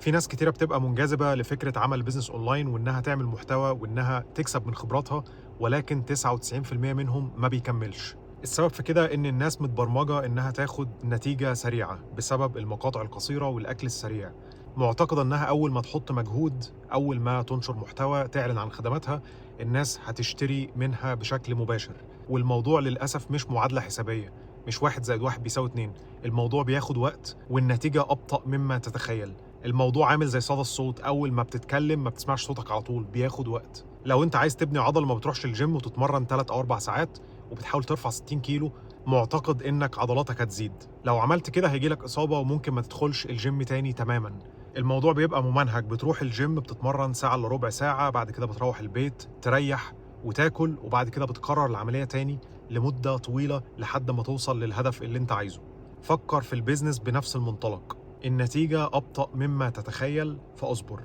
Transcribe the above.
في ناس كتيرة بتبقى منجذبة لفكرة عمل بيزنس أونلاين وإنها تعمل محتوى وإنها تكسب من خبراتها، ولكن 99% منهم ما بيكمّلش. السبب في كده إن الناس متبرمجة إنها تاخد نتيجة سريعة بسبب المقاطع القصيرة والأكل السريع، معتقدة إنها أول ما تحط مجهود، أول ما تنشر محتوى، تعلن عن خدماتها، الناس هتشتري منها بشكل مباشر. والموضوع للأسف مش معادلة حسابية، مش 1+1=2، الموضوع بياخد وقت والنتيجة أبطأ مما تتخيل. الموضوع عامل زي صدى الصوت، أول ما بتتكلم ما بتسمعش صوتك على طول، بياخد وقت. لو أنت عايز تبني عضل ما بتروحش الجيم وتتمرن 3 أو 4 ساعات وبتحاول ترفع 60 كيلو، معتقد إنك عضلاتك هتزيد. لو عملت كده هييجي لك إصابة وممكن ما تدخلش الجيم تاني تمامًا. الموضوع بيبقى ممنهج، بتروح الجيم بتتمرن ساعة إلا ربع ساعة، بعد كده بتروّح البيت تريّح وتاكل، وبعد كده بتكرر العملية تاني لمدة طويلة لحد ما توصل للهدف اللي أنت عايزه. فكر في البيزنس بنفس المنطلق، النتيجة أبطأ مما تتخيل فاصبر.